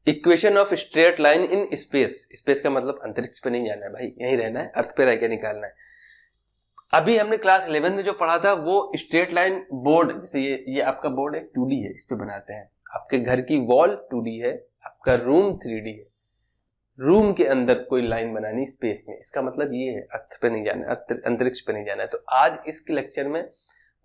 Equation of straight line in space, space का मतलब अंतरिक्ष पे नहीं जाना है भाई, यहीं रहना है, अर्थ पे रह के निकालना है। अभी हमने क्लास 11 में जो पढ़ा था वो स्ट्रेट लाइन बोर्ड, जैसे ये आपका बोर्ड है 2D है, इस पे बनाते हैं। आपके घर की वॉल 2D है, आपका रूम 3D है, रूम के अंदर कोई लाइन बनानी स्पेस में, इसका मतलब ये है अर्थ पे नहीं जाना है, अंतरिक्ष पे नहीं जाना है। तो आज इस लेक्चर में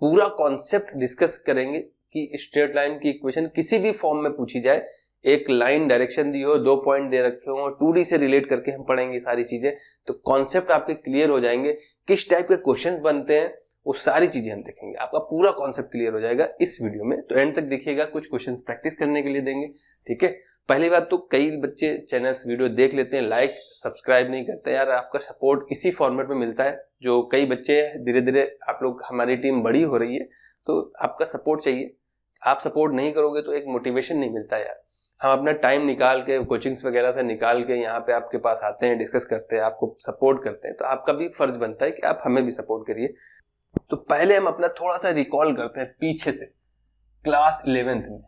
पूरा कॉन्सेप्ट डिस्कस करेंगे कि स्ट्रेट लाइन की इक्वेशन किसी भी फॉर्म में पूछी जाए, एक लाइन डायरेक्शन दी हो, 2 पॉइंट दे रखे हो और 2D से रिलेट करके हम पढ़ेंगे सारी चीजें, तो कॉन्सेप्ट आपके क्लियर हो जाएंगे। किस टाइप के क्वेश्चंस बनते हैं वो सारी चीजें हम देखेंगे, आपका पूरा कॉन्सेप्ट क्लियर हो जाएगा इस वीडियो में। तो एंड तक देखिएगा, कुछ क्वेश्चंस प्रैक्टिस करने के लिए देंगे, ठीक है। पहली बात तो कई बच्चे चैनल्स वीडियो देख लेते हैं, लाइक सब्सक्राइब नहीं करते। यार आपका सपोर्ट इसी फॉर्मेट में मिलता है, जो कई बच्चे धीरे धीरे आप लोग, हमारी टीम बड़ी हो रही है तो आपका सपोर्ट चाहिए। आप सपोर्ट नहीं करोगे तो एक मोटिवेशन नहीं मिलता यार। हम अपना टाइम निकाल के, कोचिंग्स वगैरह से निकाल के यहाँ पे आपके पास आते हैं, डिस्कस करते हैं, आपको सपोर्ट करते हैं, तो आपका भी फर्ज बनता है कि आप हमें भी सपोर्ट करिए। तो पहले हम अपना थोड़ा सा रिकॉल करते हैं पीछे से, क्लास 11th में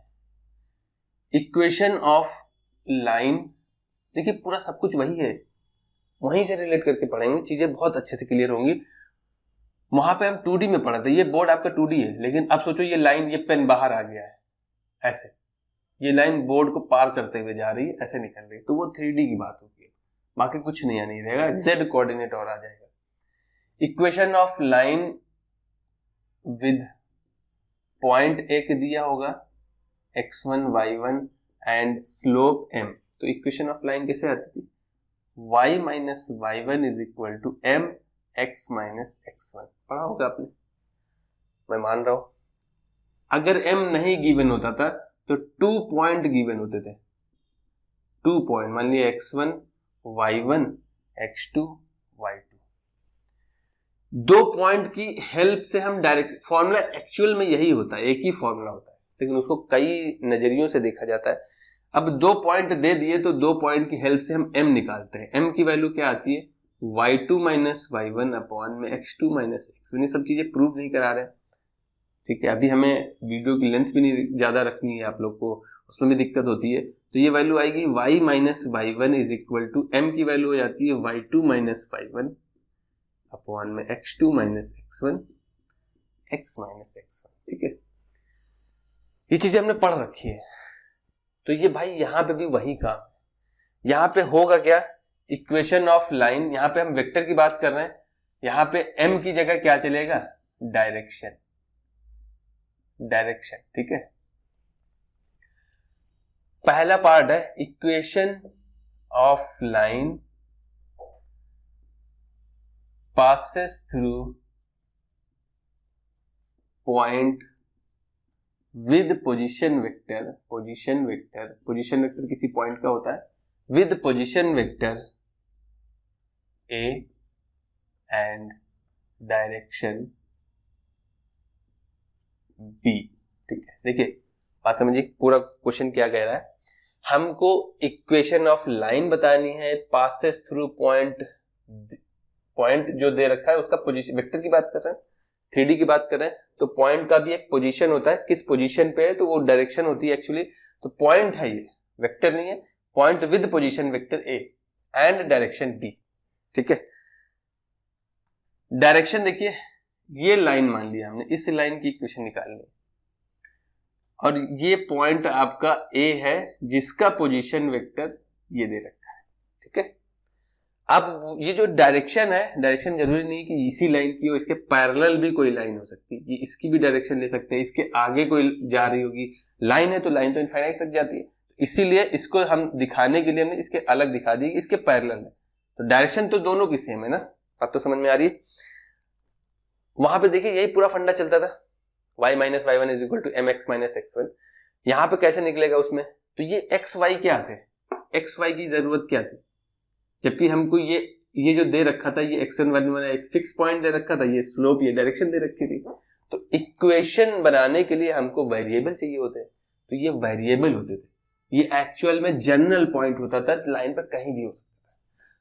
इक्वेशन ऑफ लाइन, देखिए पूरा सब कुछ वही है, वहीं से रिलेट करके पढ़ेंगे, चीजें बहुत अच्छे से क्लियर होंगी। वहां पे हम 2D में पढ़ा था, ये बोर्ड आपका 2D है, लेकिन अब सोचो ये लाइन, ये पेन बाहर आ गया है, ऐसे ये लाइन बोर्ड को पार करते हुए जा रही है, ऐसे निकल रही है, तो वो 3D की बात होगी, बाकी कुछ नहीं रहेगा, Z कोऑर्डिनेट और आ जाएगा। Equation of line with point A के दिया होगा x1 y1 and slope m, तो इक्वेशन ऑफ लाइन कैसे आती थी, y minus y1 is equal to m x minus x1, पढ़ा होगा आपने, मैं मान रहा हूं। अगर m नहीं गिवन होता था तो 2 पॉइंट गिवन होते थे, 2 पॉइंट, मान लिया x1 y1 x2 y2, 2 point की हेल्प से हम डायरेक्ट, फॉर्मूला एक्चुअल में यही होता है, एक ही फॉर्मूला होता है, लेकिन उसको कई नजरियों से देखा जाता है। अब 2 पॉइंट दे दिए तो 2 पॉइंट की हेल्प से हम m निकालते हैं। m की वैल्यू क्या आती है, y2 माइनस y1 अपॉन में x2 माइनस x1, ये सब चीजें प्रूव नहीं करा रहे, ठीक है। अभी हमें वीडियो की लेंथ भी नहीं ज्यादा रखनी है, आप लोग को उसमें भी दिक्कत होती है, तो ये वैल्यू आएगी y minus y1 is equal to m की वैल्यू हो जाती है y2 माइनस y1 अपॉन में x2 minus x1 x minus x1, ठीक है। ये चीजें हमने पढ़ रखी है, तो ये भाई यहाँ पे भी वही काम, यहाँ पे होगा क्या, इक्वेशन ऑफ लाइन, यहाँ पे हम वेक्टर की बात कर रहे हैं, यहाँ पे m की जगह क्या चलेगा, डायरेक्शन, डायरेक्शन, ठीक है। पहला पार्ट है equation of line passes through point with position vector, position vector किसी पॉइंट का होता है with position vector a and direction b, ठीक है। देखिए बात समझिए, पूरा क्वेश्चन क्या कह रहा है, हमको इक्वेशन ऑफ लाइन बतानी है, passes through पॉइंट जो दे रखा है उसका पोजीशन, वेक्टर की बात कर रहे हैं, 3D की बात कर रहे हैं, तो पॉइंट का भी एक पोजीशन होता है, किस पोजीशन पे है तो वो डायरेक्शन होती है एक्चुअली। तो पॉइंट है, ये वेक्टर नहीं है, point with position vector A and direction B, ठीक है। डायरेक्शन देखिए, ये लाइन मान लिया हमने, इस लाइन की इक्वेशन निकालनी है, और ये पॉइंट आपका A है जिसका पोजीशन वेक्टर ये दे रखा है, ठीक है। अब ये जो डायरेक्शन है, डायरेक्शन जरूरी नहीं कि इसी लाइन की हो, इसके पैरेलल भी कोई लाइन हो सकती है, ये इसकी भी डायरेक्शन ले सकते हैं, इसके आगे कोई जा रही होगी, लाइन है तो लाइन तो इनफाइनाइट तक जाती है, इसीलिए इसको हम दिखाने के लिए हमने इसके अलग दिखा दी, इसके पैरेलल है, तो डायरेक्शन तो दोनों की सेम है ना, बात तो समझ में आ रही है। वहां पे देखिए यही पूरा फंडा चलता था, y minus y1 is equal to mx minus x1, यहाँ पे कैसे निकलेगा उसमें, तो ये x y क्या थे, x y की जरूरत क्या थी, जबकि हमको ये जो दे रखा था, ये x1 1 एक फिक्स पॉइंट दे रखा था, ये स्लोप, ये डायरेक्शन दे रखी थी, तो इक्वेशन बनाने के लिए हमको वेरिएबल चाहिए होते हैं, तो ये वेरिएबल होते थे, ये एक्चुअल में जनरल पॉइंट होता था, लाइन पर कहीं भी हो सकता था।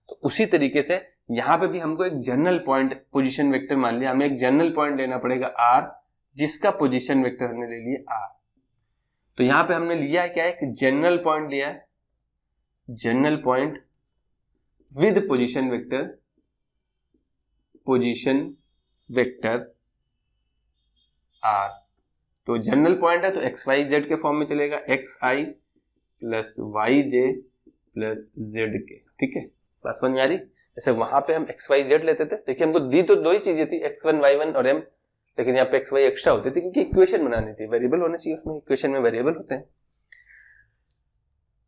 तो उसी तरीके से यहाँ पे भी हमको एक जनरल पॉइंट, पोजीशन वेक्टर मान लिया, हमें एक जनरल पॉइंट लेना पड़ेगा r, जिसका पोजीशन वेक्टर हमने ले लिया r। तो यहाँ पे हमने लिया है क्या है, एक जनरल पॉइंट लिया है general point with position vector R. तो जनरल पॉइंट है तो एक्स वाई जेड के फॉर्म में चलेगा, x i plus y j plus z k. ठीक है, बात समझ में आ रही? जैसे वहां पे हम एक्स वाई जेड लेते थे, देखिए हमको दी तो दो ही चीजें थी, x1 y1 और m, लेकिन यहाँ पे एक्स वाई एक्स्ट्रा होते थे क्योंकि इक्वेशन बनानी थी, वेरिएबल होना चाहिए उसमें, इक्वेशन में वेरिएबल होते हैं।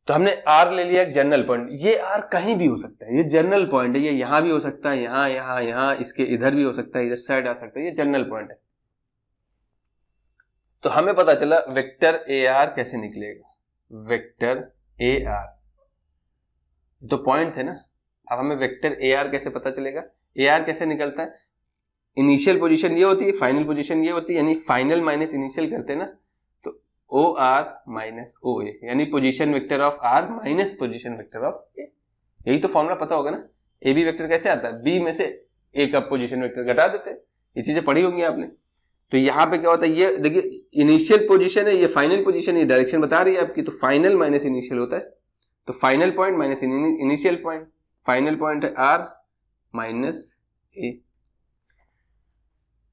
तो हमने r ले लिया एक जनरल पॉइंट, ये r कहीं भी हो सकता है, ये जनरल पॉइंट है, ये यहां भी हो सकता है, यहां यहां यहां, इसके इधर भी हो सकता है, इधर साइड आ सकता है, ये जनरल पॉइंट है। तो हमें पता चला वेक्टर AR कैसे निकलेगा, वेक्टर AR तो पॉइंट थे ना, अब हमें वेक्टर AR कैसे पता चलेगा, AR कैसे निकलता है, इनिशियल पोजीशन ये होती है, फाइनल पोजीशन ये होती है, यानी फाइनल माइनस इनिशियल करते हैं ना, तो OR माइनस OA, यानी position vector of R minus position vector of A। यही तो फॉर्मूला पता होगा ना, AB वेक्टर कैसे आता है, B में से A का पोजीशन वेक्टर घटा देते हैं, ये चीजें पढ़ी होंगी आपने। तो यहाँ पे क्या होता है, ये देखिए इनिशियल पोजीशन है, ये फाइनल पोजीशन, ये डायरेक्शन बता रही है आपकी, तो फाइनल माइनस इनिशियल होता है, तो final point minus initial point, final point है R माइनस A।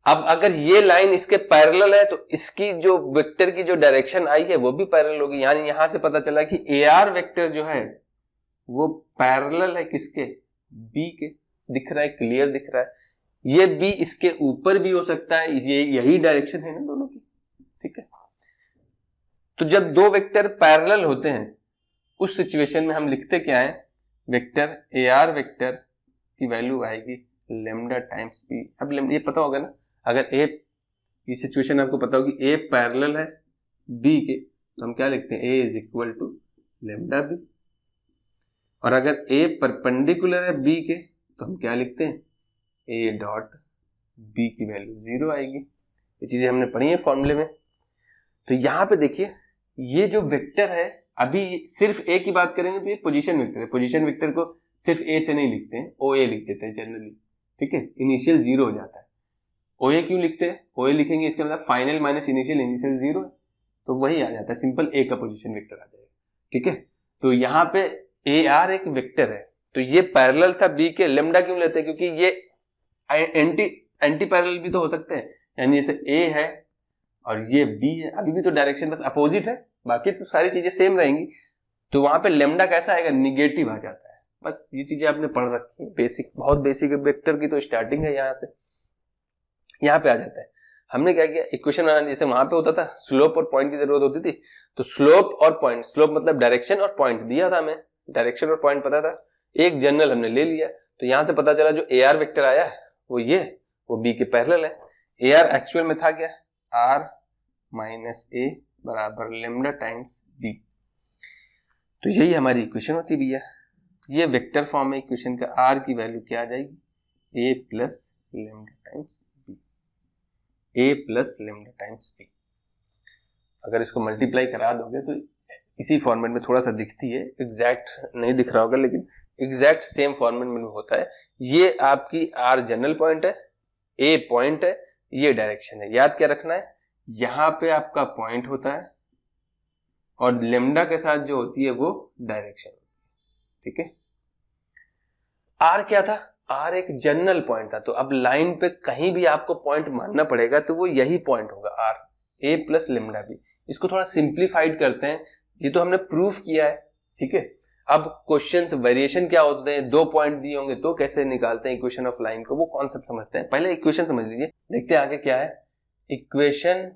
अब अगर ये लाइन इसके पैरेलल है तो इसकी जो वेक्टर की जो डायरेक्शन आई है वो भी पैरेलल होगी, यानी यहां से पता चला कि AR वेक्टर जो है वो पैरेलल है किसके, B के। दिख रहा है, क्लियर दिख रहा है, ये B इसके ऊपर भी हो सकता है, ये यही डायरेक्शन है ना दोनों की। ठीक है, तो जब दो वेक्टर पैरेलल होते हैं उस सिचुएशन में हम लिखते क्या है, वेक्टर AR वेक्टर की वैल्यू आएगी लेमडा टाइम्स B। अब ये पता होगा ना, अगर A की सिचुएशन आपको पता होगी, A पैरेलल है B के, तो हम क्या लिखते हैं, A is equal to lambda B। और अगर A परपेंडिकुलर है B के तो हम क्या लिखते हैं, A डॉट B की वैल्यू 0 आएगी। ये चीजें हमने पढ़ी है फॉर्मूले में। तो यहां पे देखिए ये जो वेक्टर है, अभी सिर्फ A की बात करेंगे तो ये पोजीशन वेक्टर है, पोजीशन वेक्टर को सिर्फ A से नहीं लिखते हैं, OA लिख देते हैं जनरली। ठीक है, इनिशियल 0 हो जाता है, OA क्यों लिखते हैं, OA लिखेंगे इसका मतलब फाइनल माइनस इनिशियल, इनिशियल 0 है तो वही आ जाता है, सिंपल A का पोजीशन वेक्टर आ जाएगा। ठीक है, तो यहाँ पे AR एक वेक्टर है, तो ये पैरेलल था B के, लेमडा क्यों लेते हैं, क्योंकि ये एंटी पैरेलल भी तो हो सकते हैं, यानी जैसे A है और ये B है, अभी भी तो डायरेक्शन बस अपोजिट है, बाकी तो सारी चीजें सेम रहेंगी, तो वहां पे लेमडा कैसा आएगा, निगेटिव आ जाता है। बस ये चीजें आपने पढ़ रखी है, बेसिक, बहुत बेसिक है, वेक्टर की तो स्टार्टिंग है, यहाँ से यहाँ पे आ जाता है। हमने क्या किया, इक्वेशन बनाना, जैसे वहां पे होता था स्लोप और पॉइंट की जरूरत होती थी, तो स्लोप और पॉइंट, स्लोप मतलब डायरेक्शन और पॉइंट दिया था हमें, डायरेक्शन और पॉइंट पता था, एक जनरल हमने ले लिया, तो यहां से पता चला जो AR वेक्टर आया है वो B के पैरेलल है। AR एक्चुअल में था क्या, R माइनस A बराबर लेमडा टाइम्स B। तो यही हमारी इक्वेशन होती भैया, ये वेक्टर फॉर्म है इक्वेशन का, R की वैल्यू क्या आ जाएगी, A plus lambda times B, A plus lambda times B। अगर इसको मल्टीप्लाई करा दोगे तो इसी फॉर्मेट में थोड़ा सा दिखती है, एग्जैक्ट नहीं दिख रहा होगा लेकिन एग्जैक्ट सेम फॉर्मेट में होता है। ये आपकी R जनरल पॉइंट है, A पॉइंट है, ये डायरेक्शन है। याद क्या रखना है, यहां पे आपका पॉइंट होता है और लेमडा के साथ जो होती है वो डायरेक्शन होती है। ठीक है, R क्या था, R एक जनरल पॉइंट था, तो अब लाइन पे कहीं भी आपको पॉइंट मानना पड़ेगा तो वो यही पॉइंट होगा R, A plus lambda B। इसको थोड़ा सिंप्लीफाइड करते हैं, ये तो हमने प्रूफ किया है। ठीक है, अब क्वेश्चंस वेरिएशन क्या होते हैं, दो पॉइंट दिए होंगे तो कैसे निकालते हैं इक्वेशन ऑफ लाइन को, वो कॉन्सेप्ट समझते हैं। पहले इक्वेशन समझ लीजिए, देखते हैं आगे क्या है। Equation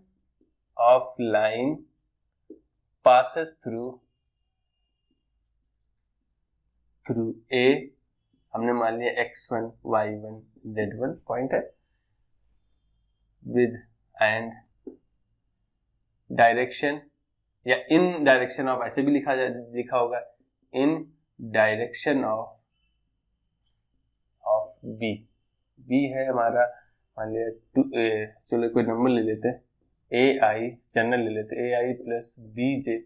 of line passes through A, हमने मान लिया x1 y1 z1 पॉइंट है, विद एंड डायरेक्शन या इन डायरेक्शन ऑफ, ऐसे भी लिखा होगा, इन डायरेक्शन ऑफ B। B है हमारा, मान लिया चलो कोई नंबर ले लेते हैं, AI जनरल ले लेते हैं, AI plus BJ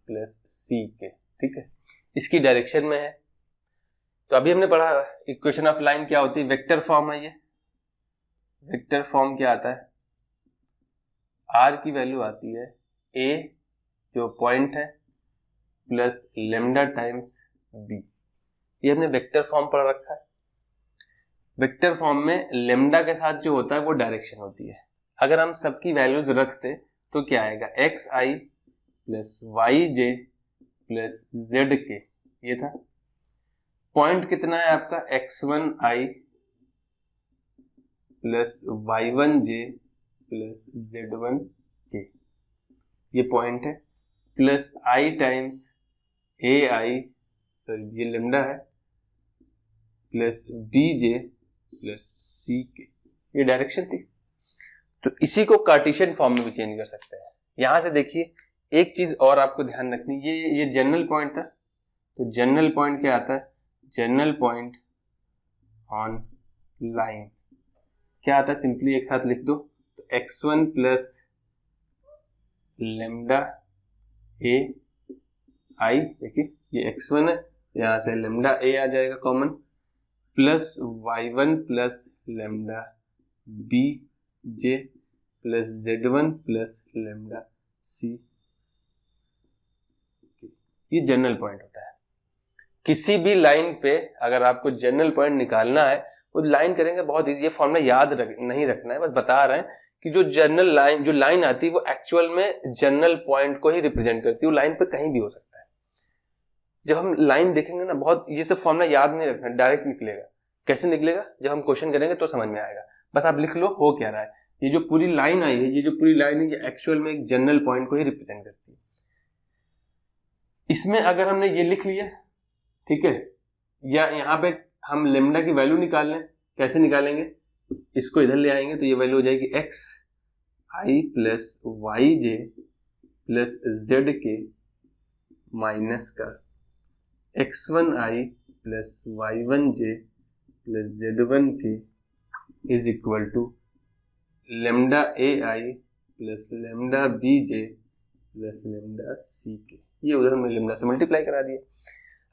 plus CK। ठीक है, इसकी डायरेक्शन में है। तो अभी हमने पढ़ा इक्वेशन ऑफ लाइन क्या होती है, वेक्टर फॉर्म है। ये वेक्टर फॉर्म क्या आता है, R की वैल्यू आती है A जो पॉइंट है प्लस लेमडा टाइम्स बी। ये हमने वेक्टर फॉर्म पढ़ रखा है। वेक्टर फॉर्म में लेमडा के साथ जो होता है वो डायरेक्शन होती है। अगर हम सबकी वैल्यूज रखते तो क्या आएगा, x i plus y j plus z के, ये था। पॉइंट कितना है आपका, x1 i plus y1 j plus z1 के, ये पॉइंट है। प्लस i टाइम्स ए आई, ये लेमडा है, प्लस बी जे प्लस सी के, ये डायरेक्शन थी। तो इसी को कार्टेशियन फॉर्म में भी चेंज कर सकते हैं। यहां से देखिए एक चीज और आपको ध्यान रखनी, ये जनरल पॉइंट था। तो जनरल पॉइंट क्या आता है, जनरल पॉइंट ऑन लाइन क्या आता है, सिंपली एक साथ लिख दो। तो x1 प्लस लेमडा ए आई, देखिए ये x1 है, यहां से लेमडा ए आ जाएगा common, plus y1 plus lambda B जे plus z1 plus lambda C, ये जनरल पॉइंट होता है। किसी भी लाइन पे अगर आपको जनरल पॉइंट निकालना है, वो लाइन करेंगे बहुत इजी, ये फॉर्मूला याद नहीं रखना है, बस बता रहे हैं कि जो जनरल लाइन, जो लाइन आती है वो एक्चुअल में जनरल पॉइंट को ही रिप्रेजेंट करती है। वो लाइन पे कहीं भी हो सकता है। जब हम लाइन देखेंगे ना, बहुत ये सब फॉर्मूला याद नहीं रखना, डायरेक्ट निकलेगा। कैसे निकलेगा, जब हम क्वेश्चन करेंगे तो समझ में आएगा। बस आप लिख लो हो क्या रहा है। ये जो पूरी लाइन आई है, ये जो पूरी लाइन है, ये एक्चुअल में एक जनरल पॉइंट को ही रिप्रेजेंट करती है। इसमें अगर हमने ये लिख लिया, ठीक है, या यहाँ पे हम लेमडा की वैल्यू निकाल लें, कैसे निकालेंगे, इसको इधर ले आएंगे तो ये वैल्यू हो जाएगी x i plus y j plus z के माइनस का x1 i plus y1 j plus z1 के is equal to lambda A i plus lambda B J plus lambda C के। ये उधर हमने लेमडा से मल्टीप्लाई करा दिया।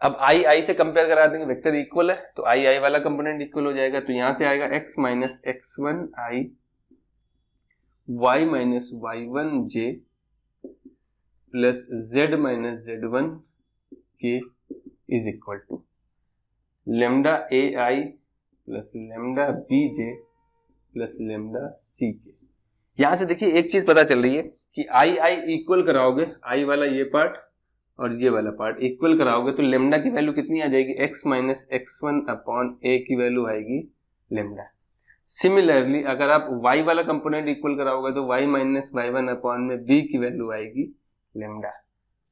अब आई आई से कंपेयर करा देंगे, वेक्टर इक्वल है तो आई आई वाला कंपोनेंट इक्वल हो जाएगा। तो यहां से आएगा x minus x1 i y minus y1 j plus z minus z1 के is equal to lambda A i plus lambda B J plus lambda C के। यहां से देखिए एक चीज पता चल रही है कि आई आई इक्वल कराओगे, आई वाला ये पार्ट और ये वाला पार्ट इक्वल कराओगे तो लेमडा की वैल्यू कितनी आ जाएगी, x माइनस x1 अपॉन ए की वैल्यू आएगी लेमडा। सिमिलरली अगर आप y वाला कंपोनेंट इक्वल कराओगे तो y माइनस y1 अपॉन में b की वैल्यू आएगी लेमडा।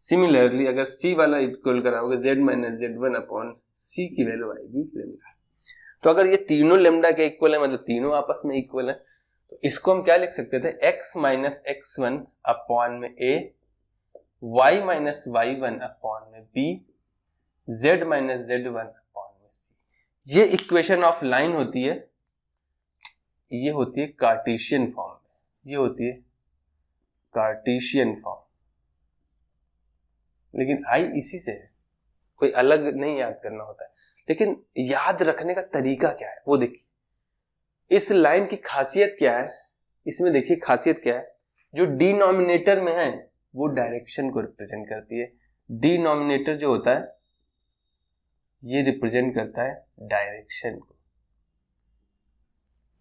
सिमिलरली अगर c वाला इक्वल कराओगे z minus z1 upon c की वैल्यू आएगी लेमडा। तो अगर ये तीनों लेमडा के इक्वल है, मतलब तीनों आपस में इक्वल है, तो इसको हम क्या लिख सकते थे, x माइनस x1 अपॉन में a, y minus y1 upon में b, z minus z1 upon में c। ये इक्वेशन ऑफ लाइन होती है, ये होती है कार्टेशियन फॉर्म में, ये होती है कार्टेशियन फॉर्म। लेकिन आई इसी से है, कोई अलग नहीं याद करना होता है। लेकिन याद रखने का तरीका क्या है वो देखिए। इस लाइन की खासियत क्या है, इसमें देखिए खासियत क्या है, जो डिनोमिनेटर में है वो डायरेक्शन को रिप्रेजेंट करती है। डिनोमिनेटर जो होता है ये रिप्रेजेंट करता है डायरेक्शन को।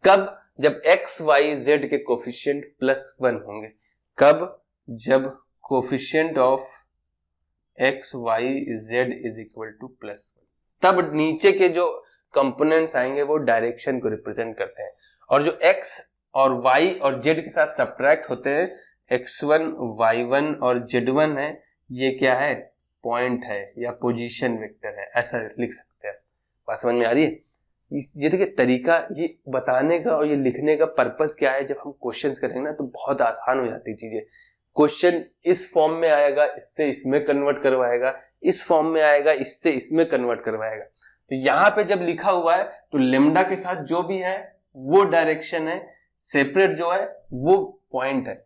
कब, जब x y z के कोफिशिएंट +1 होंगे। कब, जब coefficient of x y z is equal to +1, तब नीचे के जो कंपोनेंट्स आएंगे वो डायरेक्शन को रिप्रेजेंट करते हैं। और जो x और y और z के साथ सब्ट्रैक्ट होते हैं, x1 y1 और z1 है, ये क्या है, पॉइंट है या पोजीशन वेक्टर है, ऐसा लिख सकते हैं। बात समझ में आ रही है। ये देखिए तरीका, ये बताने का और ये लिखने का पर्पस क्या है, जब हम क्वेश्चंस करेंगे ना तो बहुत आसान हो जाती है चीजें। क्वेश्चन इस फॉर्म में आएगा, इससे इसमें कन्वर्ट करवाएगा, इस फॉर्म में आएगा, इससे इसमें कन्वर्ट करवाएगा। तो यहाँ पे जब लिखा हुआ है तो लेमडा के साथ जो भी है वो डायरेक्शन है, सेपरेट जो है वो पॉइंट है।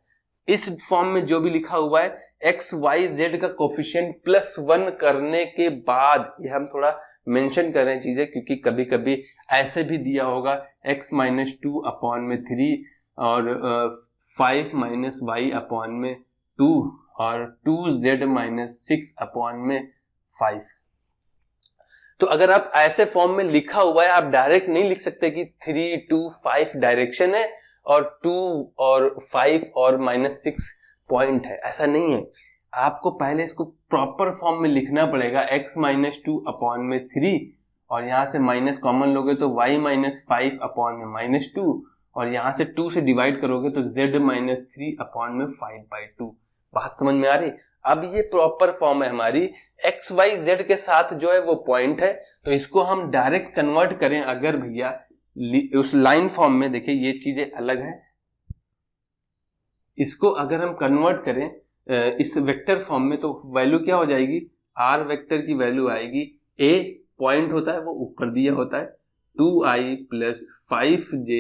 इस फॉर्म में जो भी लिखा हुआ है एक्स वाई जेड का कोफिशिएंट +1 करने के बाद, ये हम थोड़ा मेंशन कर रहे हैं चीजें क्योंकि कभी कभी ऐसे भी दिया होगा x माइनस 2 अपॉन में 3 और 5 माइनस वाई अपॉन में 2 और 2z माइनस 6 अपॉन में 5। तो अगर आप ऐसे फॉर्म में लिखा हुआ है, आप डायरेक्ट नहीं लिख सकते कि 3 2 5 डायरेक्शन है और 2 और 5 और -6 पॉइंट है, ऐसा नहीं है। आपको पहले इसको प्रॉपर फॉर्म में लिखना पड़ेगा, x - 2 अपॉन में 3 और यहां से माइनस कॉमन लोगे तो y - 5 अपॉन में -2 और यहां से 2 से डिवाइड करोगे तो z - 3 अपॉन में 5/2। बात समझ में आ रही? अब ये प्रॉपर फॉर्म है हमारी, x y z के साथ जो है वो पॉइंट है, तो इसको हम डायरेक्ट कन्वर्ट करें अगर भैया उस लाइन फॉर्म में, देखिए ये चीजें अलग है, इसको अगर हम कन्वर्ट करें इस वेक्टर फॉर्म में तो वैल्यू क्या हो जाएगी, r वेक्टर की वैल्यू आएगी, a पॉइंट होता है वो ऊपर दिया होता है 2i + 5j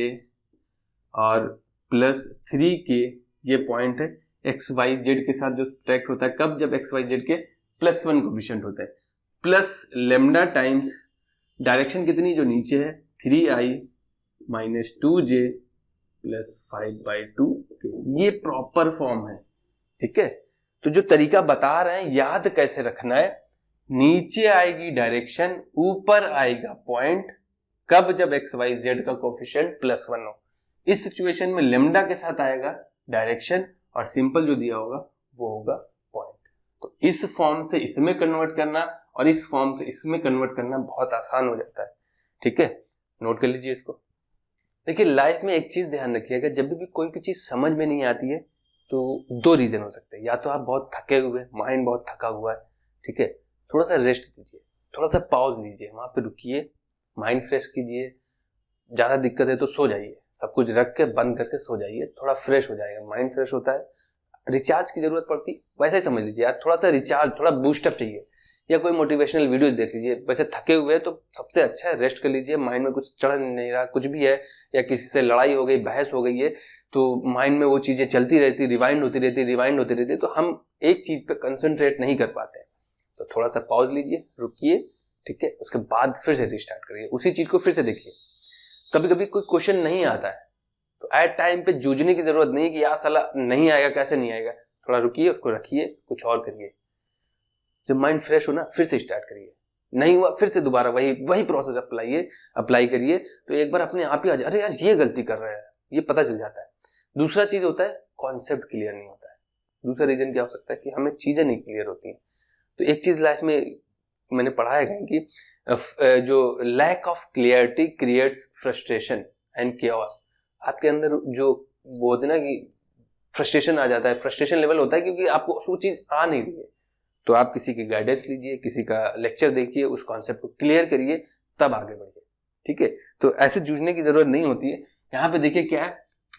और +3k, ये पॉइंट है। एक्स वाई जेड के साथ जो सब्ट्रैक्ट होता है कब, जब एक्स वाई जेड के +1 कोफिशिएंट होता है, प्लस लेमडा टाइम्स डायरेक्शन कितनी जो नीचे है 3i - 2j + 5/2, ये प्रॉपर फॉर्म है। ठीक है, तो जो तरीका बता रहे हैं याद कैसे रखना है, नीचे आएगी डायरेक्शन, ऊपर आएगा पॉइंट, कब, जब एक्स वाई जेड का कोफिशिएंट +1 हो। इस सिचुएशन में लेमडा के साथ आएगा डायरेक्शन और सिंपल जो दिया होगा वो होगा पॉइंट। तो इस फॉर्म से इसमें कन्वर्ट करना और इस फॉर्म से इसमें कन्वर्ट करना बहुत आसान हो जाता है। ठीक है, नोट कर लीजिए इसको। देखिए लाइफ में एक चीज ध्यान रखिएगा, जब भी कोई भी चीज समझ में नहीं आती है तो 2 रीजन हो सकते हैं, या तो आप बहुत थके हुए, माइंड बहुत थका हुआ है, ठीक है, थोड़ा सा रेस्ट दीजिए, थोड़ा सा पॉज लीजिए, वहां पे रुकिए, माइंड फ्रेश कीजिए। ज्यादा दिक्कत है तो सो जाइए, सब कुछ रख के बंद करके सो जाइए, थोड़ा फ्रेश हो जाएगा, माइंड फ्रेश होता है, रिचार्ज की जरूरत पड़ती, वैसे ही समझ लीजिए यार, थोड़ा सा रिचार्ज, थोड़ा बूस्टअप चाहिए, या कोई मोटिवेशनल वीडियो देख लीजिए। वैसे थके हुए हैं तो सबसे अच्छा है रेस्ट कर लीजिए, माइंड में कुछ चढ़ नहीं रहा, कुछ भी है, या किसी से लड़ाई हो गई, बहस हो गई है, तो माइंड में वो चीजें चलती रहती, रिवाइंड होती रहती, तो हम एक चीज पे कंसंट्रेट नहीं कर पाते हैं। तो थोड़ा सा पॉज लीजिए, रुकिए, ठीक है, उसके बाद फिर से रिस्टार्ट करिए, उसी चीज को फिर से देखिए। कभी कभी कोई क्वेश्चन नहीं आता है तो एट टाइम पे जूझने की जरूरत नहीं है कि यार साला नहीं आएगा, कैसे नहीं आएगा, थोड़ा रुकिए, उसको रखिए, कुछ और करिए। जब माइंड फ्रेश हो ना फिर से स्टार्ट करिए, नहीं हुआ फिर से दोबारा वही प्रोसेस अप्लाई करिए, तो एक बार अपने आप ही आ जाए, अरे यार ये गलती कर रहा है, ये पता चल जाता है। दूसरा चीज होता है कॉन्सेप्ट क्लियर नहीं होता है। दूसरा रीजन क्या हो सकता है कि हमें चीजें नहीं क्लियर होती हैं। तो एक चीज लाइफ में मैंने पढ़ा है कि जो lack of clarity creates frustration and chaos. आपके अंदर जो वो होता है ना कि फ्रस्ट्रेशन आ जाता है, फ्रस्ट्रेशन लेवल होता है क्योंकि आपको वो चीज आ नहीं रही है। तो आप किसी की गाइडेंस लीजिए, किसी का लेक्चर देखिए, उस कॉन्सेप्ट को क्लियर करिए, तब आगे बढ़िए। ठीक है, तो ऐसे जूझने की जरूरत नहीं होती है। यहाँ पे देखिए क्या है,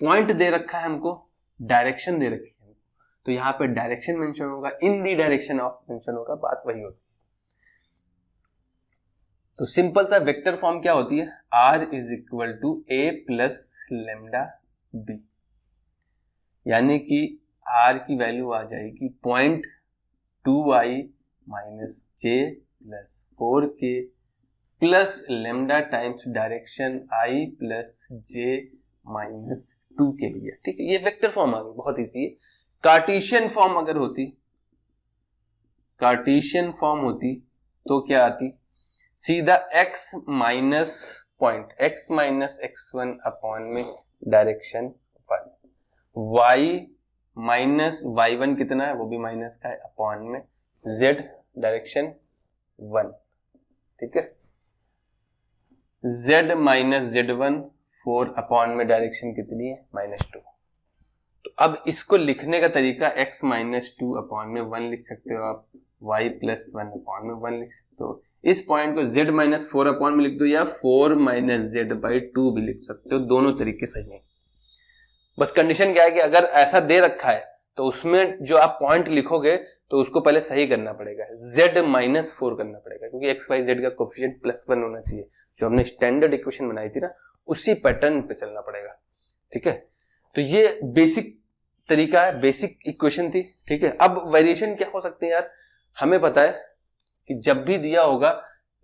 पॉइंट दे रखा है हमको, डायरेक्शन दे रखी है, तो यहाँ पे डायरेक्शन मेंशन होगा, इन दी डायरेक्शन ऑफ मेंशन होगा, बात वही होगी। तो सिंपल सा वेक्टर फॉर्म क्या होती है, r = a + लैम्डा b, यानी कि r की वैल्यू आ जाएगी 0.2i - j + 4k plus lambda times direction i + j - 2k भैया। ठीक है, ये वेक्टर फॉर्म आ गई, बहुत इजी है। कार्टेशियन फॉर्म होती तो क्या आती, सीधा x minus point x - x1 upon में डायरेक्शन 1, y - y1 कितना है वो भी माइनस का है, अपॉन में z डायरेक्शन 1। ठीक है, z - z1 4 अपॉन में डायरेक्शन कितनी है -2। तो अब इसको लिखने का तरीका x - 2 अपॉन में 1 लिख सकते हो आप, y + 1 अपॉन में 1 लिख सकते हो। इस पॉइंट को z - 4 अपॉन में लिख दो, या 4 - z/2 भी लिख सकते हो, दोनों तरीके सही हैं। बस कंडीशन क्या है कि अगर ऐसा दे रखा है तो उसमें जो आप पॉइंट लिखोगे तो उसको पहले सही करना पड़ेगा, z - 4 करना पड़ेगा, क्योंकि x y z का कोफिशिएंट +1 होना चाहिए। जो हमने स्टैंडर्ड इक्वेशन बनाई थी ना, उसी पैटर्न पे चलना पड़ेगा। ठीक है, तो ये बेसिक तरीका है, बेसिक इक्वेशन थी। ठीक है, अब वेरिएशन क्या हो सकते हैं यार, हमें पता है कि जब भी दिया होगा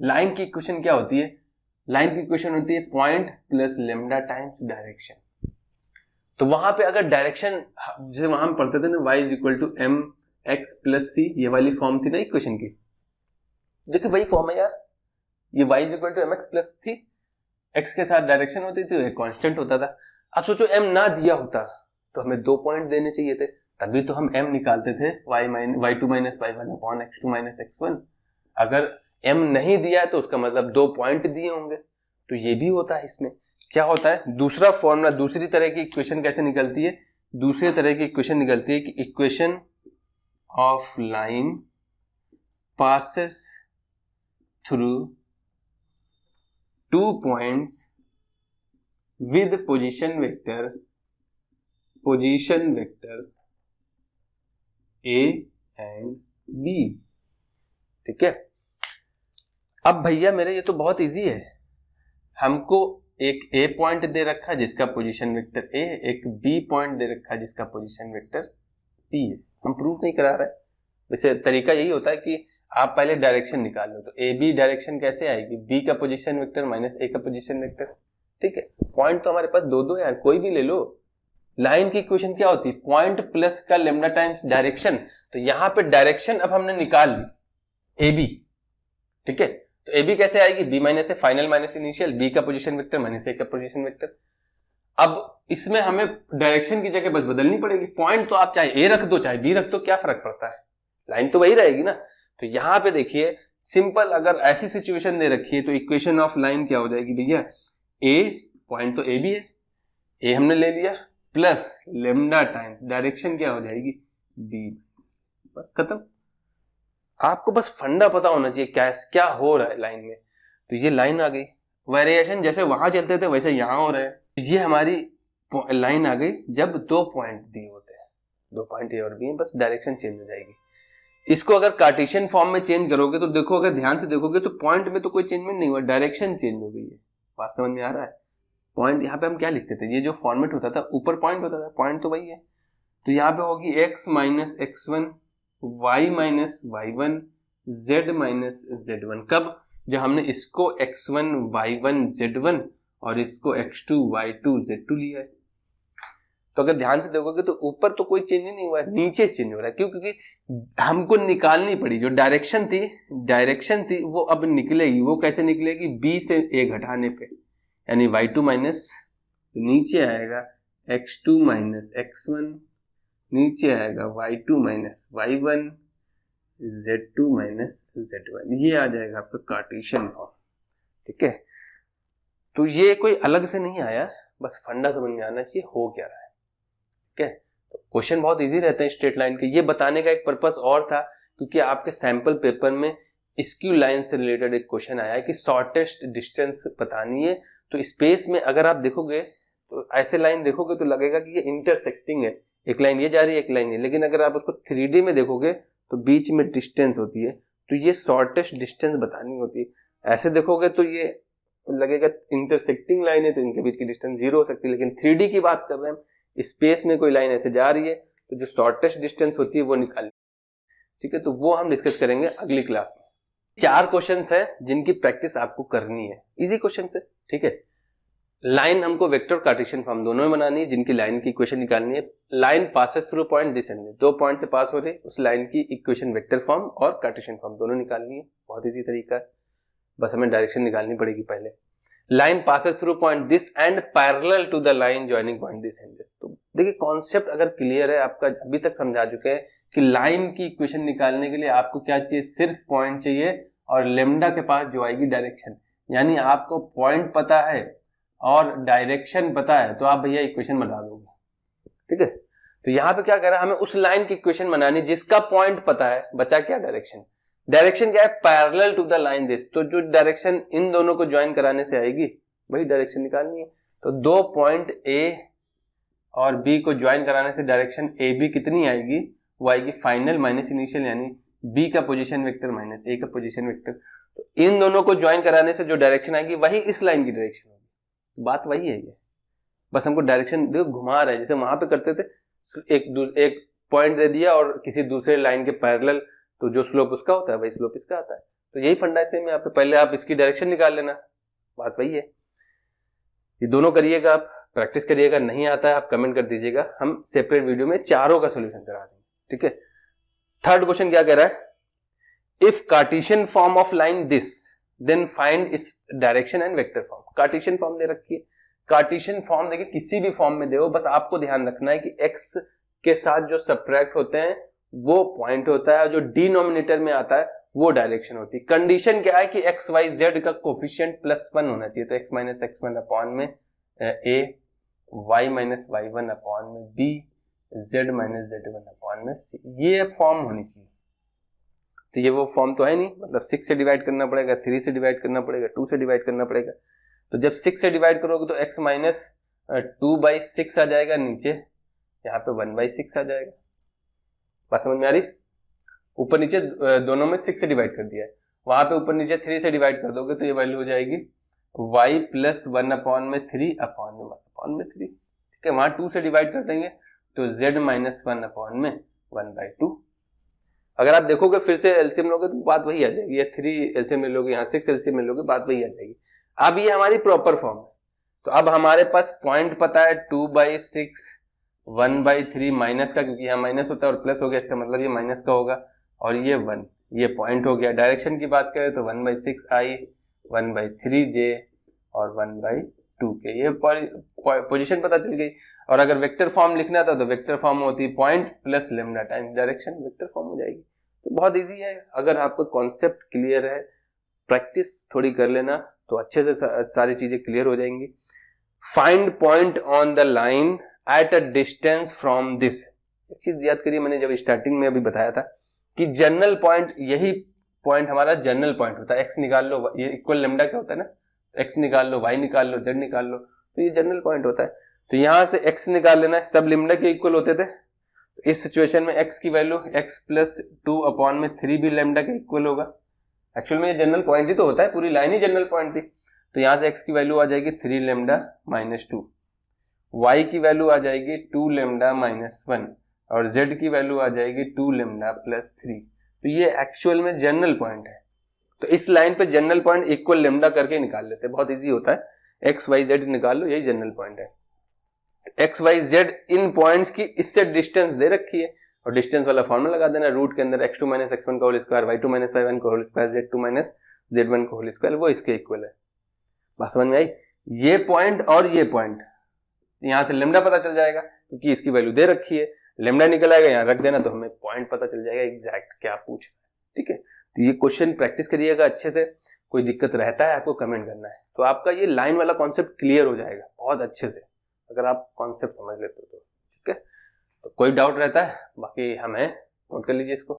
लाइन की इक्वेशन क्या होती है, लाइन की इक्वेशन होती है point plus lambda times direction. तो वहां पे अगर डायरेक्शन, जैसे वहां हम पढ़ते थे ना y = mx + c, ये वाली फॉर्म थी ना इक्वेशन की, देखिए वही फॉर्म है यार, ये y equal to mx plus थी, x के साथ डायरेक्शन होती थी, एक कांस्टेंट होता था। अब सोचो m ना दिया होता तो हमें 2 पॉइंट देने चाहिए थे, तभी तो हम m निकालते थे y2 minus y1 upon x2 minus x1। अगर m नहीं दिया है तो उसका मतलब 2 पॉइंट दिए होंगे, तो ये भी होता है। इसमें क्या होता है, दूसरा फॉर्मूला, दूसरी तरह की इक्वेशन कैसे निकलती है, दूसरे तरह की इक्वेशन निकलती है कि equation of line passes through 2 points with position vector A and B। ठीक है, अब भैया मेरे ये तो बहुत इजी है, हमको एक A पॉइंट दे रखा है जिसका पोजीशन वेक्टर A, एक B पॉइंट दे रखा है जिसका पोजीशन वेक्टर P है। हम प्रूफ नहीं करा रहे, वैसे तरीका यही होता है कि आप पहले डायरेक्शन निकाल लो। तो ए बी डायरेक्शन कैसे आएगी, बी का पोजीशन वेक्टर माइनस ए का पोजीशन वेक्टर। ठीक है, पॉइंट तो हमारे पास दो दो यार, कोई भी ले लो। लाइन की इक्वेशन क्या होती है, पॉइंट प्लस का लेमडा टाइम्स डायरेक्शन। तो यहां पे डायरेक्शन अब हमने निकाल ली ए बी। ठीक है, तो ए बी कैसे आएगी, B minus A final minus initial, B का पोजीशन वेक्टर माइनस ए का पोजीशन वेक्टर। अब इसमें हमें डायरेक्शन की जगह बस बदलनी पड़ेगी। पॉइंट तो आप चाहे ए रख दो चाहे बी रख दो, क्या फर्क पड़ता है, लाइन तो वही रहेगी ना। तो यहां पे देखिए सिंपल, अगर ऐसी सिचुएशन दे रखी है तो इक्वेशन ऑफ लाइन क्या हो जाएगी भैया, ए पॉइंट तो ए बी है, ए हमने ले लिया, प्लस लेमडा टाइम डायरेक्शन क्या हो जाएगी बी, बस खत्म। आपको बस फंडा पता होना चाहिए क्या हो रहा है लाइन में। तो ये लाइन आ गई, वेरिएशन जैसे वहां चलते थे वैसे यहां हो रहा है। ये हमारी लाइन आ गई जब 2 पॉइंट दिए होते हैं, 2 पॉइंट ए और बी है, बस डायरेक्शन चेंज हो जाएगी। इसको अगर कार्टेशियन फॉर्म में चेंज करोगे तो देखो, अगर ध्यान से देखोगे तो पॉइंट में तो कोई चेंजमेंट नहीं हुआ, डायरेक्शन चेंज हो गई है। बात समझ में आ रहा है। पॉइंट यहाँ पे हम क्या लिखते थे, ये जो फॉर्मेट होता था ऊपर पॉइंट होता था, पॉइंट तो वही है। तो यहाँ पे होगी x minus x1, y minus y1, z minus z1। कब, जब हमने इसको x1 y1 z1 और इसको x2 y2 z2 लिया है। तो अगर ध्यान से देखोगे तो ऊपर तो कोई चेंज नहीं हुआ है, नीचे चेंज हो रहा है। क्यों, क्योंकि हमको निकालनी पड़ी जो डायरेक्शन थी वो अब निकलेगी। वो कैसे निकलेगी, b से a घटाने पे, यानी y2 माइनस, नीचे आएगा x2 माइनस x1, नीचे आएगा y2 minus y1, z2 minus z1। ये आ जाएगा आपका कार्टेशियन फॉर्म। ठीक है, तो ये कोई अलग से नहीं आया, बस फंडा समझ में आना चाहिए हो क्या रहा है। ठीक है, तो क्वेश्चन बहुत इजी रहते हैं स्ट्रेट लाइन के। ये बताने का एक पर्पस और था, क्योंकि आपके सैंपल पेपर में स्क्यू लाइन से रिलेटेड एक क्वेश्चन आया है कि शॉर्टेस्ट डिस्टेंस बतानी है। तो स्पेस में अगर आप देखोगे तो ऐसे लाइन देखोगे तो लगेगा कि ये इंटरसेक्टिंग है, एक लाइन ये जा रही है एक लाइन ये, लेकिन अगर आप उसको 3D में देखोगे तो बीच में डिस्टेंस होती है, तो ये शॉर्टेस्ट डिस्टेंस बतानी होती है। ऐसे देखोगे तो ये लगेगा इंटरसेक्टिंग लाइन है, तो इनके बीच की डिस्टेंस 0 हो सकती है, लेकिन 3D की बात कर रहे हैं, स्पेस में कोई लाइन ऐसे जा रही है तो जो शॉर्टेस्ट डिस्टेंस होती है वो निकालनी। ठीक है, तो वो हम डिस्कस करेंगे अगली क्लास में। 4 क्वेश्चंस हैं जिनकी प्रैक्टिस आपको करनी है, इजी क्वेश्चन है। ठीक है, लाइन हमको वेक्टर और कार्टेशियन फॉर्म दोनों में बनानी है, जिनकी लाइन की इक्वेशन निकालनी है। Line passes through point this and this, 2 point से पास हो रही, उस लाइन की इक्वेशन वेक्टर फॉर्म और कार्टेशियन फॉर्म दोनों निकालनी है। बहुत इजी तरीका है, बस हमें डायरेक्शन निकालनी पड़ेगी पहले। Line passes through point this and parallel to the line joining point this and this. तो देखिए कॉन्सेप्ट अगर क्लियर है आपका, अभी तक समझा चुके हैं कि लाइन की इक्वेशन निकालने के लिए आपको क्या चाहिए, सिर्फ पॉइंट चाहिए और लेमडा के पास जो आएगी डायरेक्शन। यानी आपको पॉइंट पता है और डायरेक्शन पता है तो आप भैया इक्वेशन बना दोगे। ठीक है, तो यहाँ पे क्या कर रहा है, हमें उस लाइन की इक्वेशन बनानी जिसका पॉइंट पता है, बचा क्या डायरेक्शन। डायरेक्शन क्या है, parallel to the line this, तो जो डायरेक्शन इन दोनों को ज्वाइन कराने से आएगी वही डायरेक्शन निकालनी है। तो 2 पॉइंट ए और बी को ज्वाइन कराने से डायरेक्शन ए बी कितनी आएगी, वो आएगी फाइनल माइनस इनिशियल, यानी बी का पोजीशन वेक्टर माइनस ए का पोजीशन वेक्टर। तो इन दोनों को ज्वाइन कराने से जो डायरेक्शन आएगी वही इस लाइन की डायरेक्शन होगी। बात वही है, ये बस हमको डायरेक्शन देखो घुमा रहा है, जैसे वहां पे करते थे एक पॉइंट दे दिया और किसी दूसरे लाइन के पैरेलल, तो जो स्लोप उसका होता है वही स्लोप इसका आता है। तो यही फंडा है सेम यहाँ पे, पहले आप इसकी डायरेक्शन निकाल लेना, बात वही है। ये दोनों करिएगा, आप प्रैक्टिस करिएगा, नहीं आता है आप कमेंट कर दीजिएगा, हम सेपरेट वीडियो में चारों का सोल्यूशन करा देंगे। ठीक है, 3rd क्वेश्चन क्या कह रहा है, if Cartesian form of line this, then find इस direction and vector form. Cartesian form दे रखी है, कार्टेशियन फॉर्म देखिए किसी भी फॉर्म में दे, बस आपको ध्यान रखना है कि x के साथ जो सब्ट्रैक्ट होते हैं वो पॉइंट होता है, जो डिनोमिनेटर में आता है वो डायरेक्शन होती है। कंडीशन क्या है कि एक्स वाई जेड का कोफिशिएंट +1 होना चाहिए, तो x माइनस x1 अपॉन में a, y minus y1 upon में b, z minus z1 upon में c, ये फॉर्म होनी चाहिए। तो ये वो फॉर्म तो है नहीं, मतलब 6 से डिवाइड करना पड़ेगा, 3 से डिवाइड करना पड़ेगा, 2 से डिवाइड करना पड़ेगा। तो जब 6 से डिवाइड करोगे तो x माइनस 2/6 आ जाएगा, नीचे यहाँ पे 1/6 आ जाएगा। बात समझ में आ रही? ऊपर नीचे दोनों में 6 से डिवाइड कर दिया है, वहां पे ऊपर नीचे 3 से डिवाइड कर दोगे तो ये वैल्यू हो जाएगी y प्लस 1 अपॉन में 3 अपॉन में 1 अपॉन में 3। ठीक है, वहां 2 से डिवाइड कर देंगे तो z माइनस 1 अपॉन में 1/2। अगर आप देखोगे फिर से एलसीएम लोगे तो बात वही आ जाएगी, ये 3 एलसीएम ले लोगे, यहाँ 6 एलसीएम ले लोगे, बात वही आ जाएगी। अब ये हमारी प्रॉपर फॉर्म है, तो अब हमारे पास पॉइंट पता है 2/6 1/3 माइनस का, क्योंकि यहाँ माइनस होता है और प्लस हो गया, इसका मतलब ये माइनस का होगा, और ये 1, ये पॉइंट हो गया। डायरेक्शन की बात करें तो 1/6 i, 1/3 j और 1/2 k, ये पोजीशन पता चल गई। और अगर वेक्टर फॉर्म लिखना था तो वेक्टर फॉर्म होती है point plus lambda times direction, vector form हो जाएगी। तो बहुत इजी है, अगर आपको कॉन्सेप्ट क्लियर है, प्रैक्टिस थोड़ी कर लेना तो अच्छे से सारी चीजें क्लियर हो जाएंगी। Find point on the line at a distance from this. एक चीज याद करिए, मैंने जब स्टार्टिंग में अभी बताया था कि जनरल पॉइंट, यही पॉइंट हमारा जनरल पॉइंट होता है। एक्स निकाल लो, ये इक्वल लेमडा क्या होता है ना, एक्स निकाल लो, वाई निकाल लो, जेड निकाल लो, तो ये जनरल पॉइंट होता है। तो यहां से एक्स निकाल लेना है, सब लेमडा के इक्वल होते थे। इस सिचुएशन में एक्स की वैल्यू एक्स प्लस 2 अपॉन में 3 भी लेमडा के इक्वल होगा। एक्चुअल में ये जनरल पॉइंट ही तो होता है, पूरी लाइन ही जनरल पॉइंट थी। तो यहां से एक्स की वैल्यू आ जाएगी 3 लेमडा माइनस 2, वाई की वैल्यू आ जाएगी 2 लेमडा माइनस 1 और जेड की वैल्यू आ जाएगी 2 लेमडा प्लस 3। तो ये एक्चुअल में जनरल पॉइंट है। तो इस लाइन पे जनरल पॉइंट इक्वल लेमडा करके निकाल लेते हैं, बहुत इजी होता है। एक्स वाई जेड निकाल लो, यही जनरल पॉइंट है। एक्स वाई जेड इन पॉइंट्स की इससे डिस्टेंस दे रखी है और डिस्टेंस वाला फॉर्मूला लगा देना, रूट के अंदर x2 माइनस x1 का whole square, y2 minus y1 का whole square, z2 minus z1 का होल स्क्वायर, वो इसके इक्वल है। बात समझ में आई? ये पॉइंट और ये पॉइंट, यहां से लेमडा पता चल जाएगा क्योंकि इसकी वैल्यू दे रखी है, लेमडा निकल आएगा, यहाँ रख देना तो हमें पॉइंट पता चल जाएगा एग्जैक्ट क्या पूछ रहा है। ठीक है, तो ये क्वेश्चन प्रैक्टिस करिएगा अच्छे से, कोई दिक्कत रहता है आपको कमेंट करना है, तो आपका ये लाइन वाला कॉन्सेप्ट क्लियर हो जाएगा बहुत अच्छे से, अगर आप कॉन्सेप्ट समझ लेते हो तो। ठीक है, तो कोई डाउट रहता है, बाकी हम हैं, नोट कर लीजिए इसको।